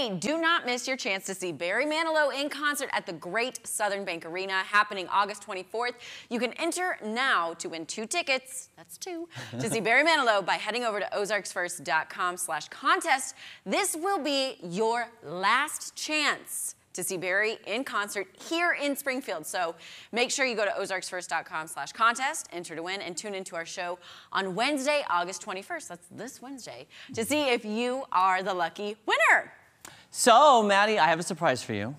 Hey, do not miss your chance to see Barry Manilow in concert at the Great Southern Bank Arena happening August 24th. You can enter now to win 2 tickets, that's 2, to see Barry Manilow by heading over to ozarksfirst.com/contest. This will be your last chance to see Barry in concert here in Springfield. So make sure you go to ozarksfirst.com/contest, enter to win, and tune into our show on Wednesday, August 21st. That's this Wednesday, to see if you are the lucky winner. So, Maddie, I have a surprise for you.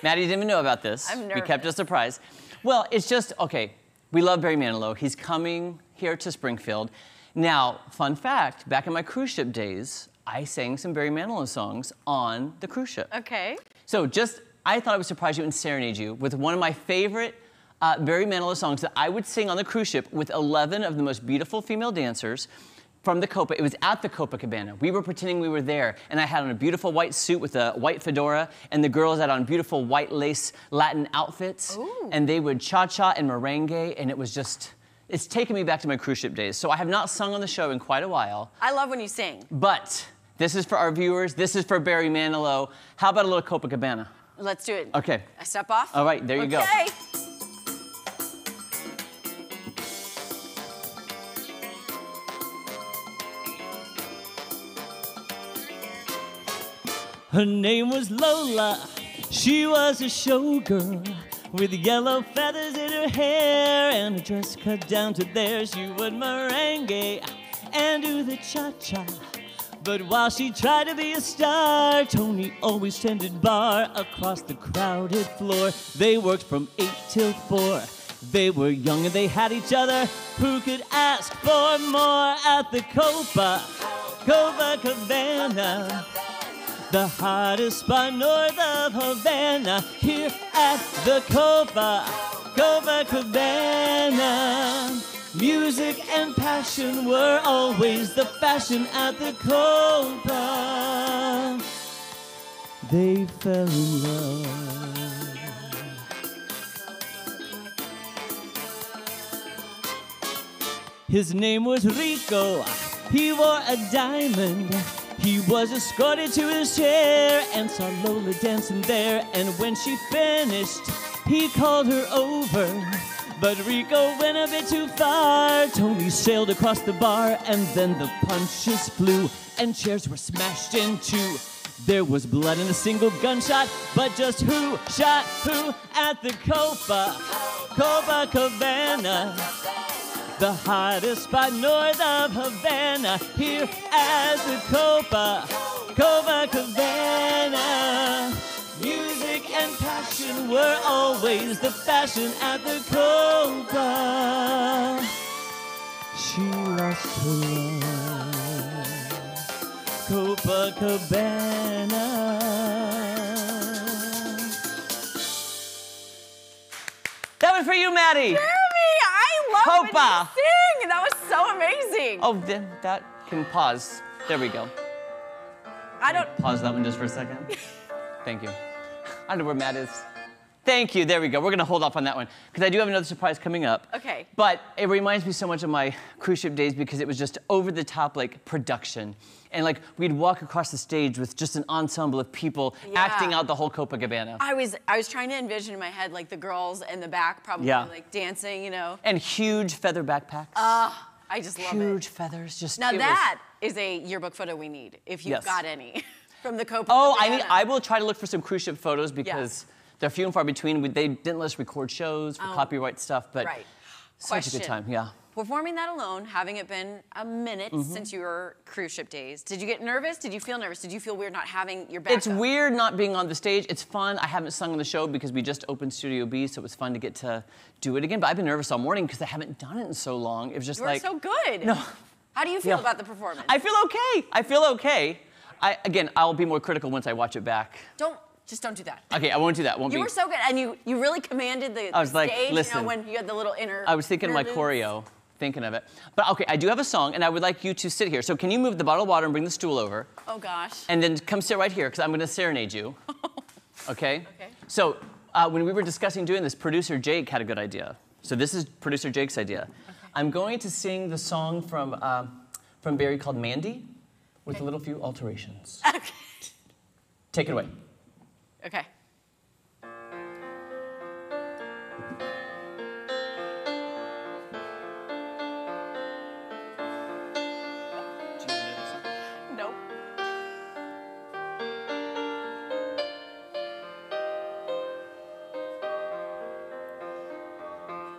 Maddie didn't even know about this. I'm nervous. We kept it a surprise. Well, it's just, okay, we love Barry Manilow. He's coming here to Springfield. Now, fun fact, back in my cruise ship days, I sang some Barry Manilow songs on the cruise ship. Okay. So I thought I would surprise you and serenade you with one of my favorite Barry Manilow songs that I would sing on the cruise ship with 11 of the most beautiful female dancers from the Copa. It was at the Copacabana. We were pretending we were there, and I had on a beautiful white suit with a white fedora, and the girls had on beautiful white lace Latin outfits. Ooh. And they would cha-cha and merengue, and it was just, it's taken me back to my cruise ship days. So I have not sung on the show in quite a while. I love when you sing. But this is for our viewers. This is for Barry Manilow. How about a little Copacabana? Let's do it. Okay. I step off? All right, there you go. Okay. Her name was Lola, she was a showgirl with yellow feathers in her hair and a dress cut down to there. She would merengue and do the cha-cha. But while she tried to be a star, Tony always tended bar across the crowded floor. They worked from 8 till 4. They were young and they had each other. Who could ask for more at the Copacabana? The hottest spot north of Havana, here at the Copacabana. Music and passion were always the fashion at the Copa. They fell in love. His name was Rico, he wore a diamond. He was escorted to his chair and saw Lola dancing there. And when she finished, he called her over. But Rico went a bit too far. Tony sailed across the bar, and then the punches flew, and chairs were smashed in two. There was blood and a single gunshot, but just who shot who at the Copacabana? The hottest spot north of Havana, here at the Copacabana. Music and passion were always the fashion at the Copa. She lost her love, Copacabana. That was for you, Maddie. I love Copa. when you sing. That was so amazing. Oh, then that can pause. There we go. I don't. Pause that one just for a second. Thank you. I don't know where Matt is. Thank you. There we go. We're going to hold off on that one because I do have another surprise coming up. Okay. But it reminds me so much of my cruise ship days because it was just over the top like production. And like we'd walk across the stage with just an ensemble of people acting out the whole Copacabana. I was trying to envision in my head like the girls in the back probably like dancing, you know. And huge feather backpacks. I just love it. Huge feathers. Just now that is a yearbook photo we need if you've got any from the Copacabana. Oh, I will try to look for some cruise ship photos because they're few and far between. They didn't let us record shows for copyright stuff, but such a good time, Performing that alone, having it been a minute since your cruise ship days, did you get nervous? Did you feel nervous? Did you feel weird not having your backup? It's weird not being on the stage. It's fun. I haven't sung on the show because we just opened Studio B, so it was fun to get to do it again. But I've been nervous all morning because I haven't done it in so long. It was just like... You were so good. No. How do you feel about the performance? I feel okay. I feel okay. Again, I'll be more critical once I watch it back. Just don't do that. Okay, I won't do that. You were so good, and you really commanded the I was stage, like, listen, you know, when you had the little inner... I was thinking of my choreo, thinking of it. But okay, I do have a song, and I would like you to sit here. So can you move the bottle of water and bring the stool over? Oh, gosh. And then come sit right here, because I'm going to serenade you. Okay? Okay. So when we were discussing doing this, producer Jake had a good idea. So this is producer Jake's idea. Okay. I'm going to sing the song from Barry called Mandy with a little few alterations. Okay. Take it away. Okay. Nope.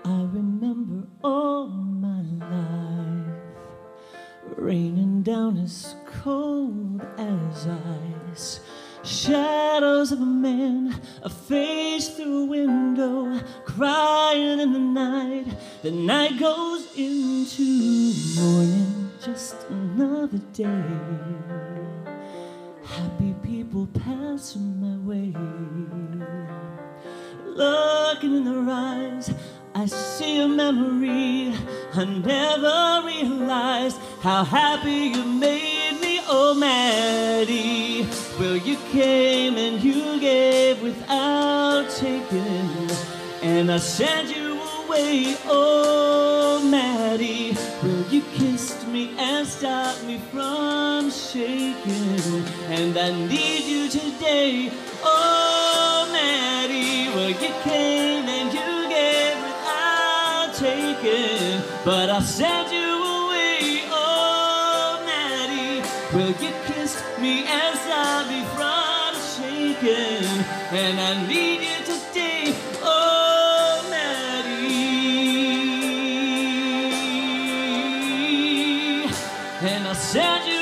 I remember all my life raining down as cold as ice. Shadows of a man, a face through a window, crying in the night. The night goes into morning, just another day. Happy people passing my way. Looking in their eyes, I see a memory. I never realized how happy you made me, oh Maddie. Well, you came and you gave without taking, and I sent you away, oh Maddie. Well, you kissed me and stopped me from shaking, and I need you today, oh Maddie. Well, you came and you gave without taking, but I sent you away, oh Maddie. Well, you kissed me and stopped me from shaking, and I need you today, oh Maddie. And I sent you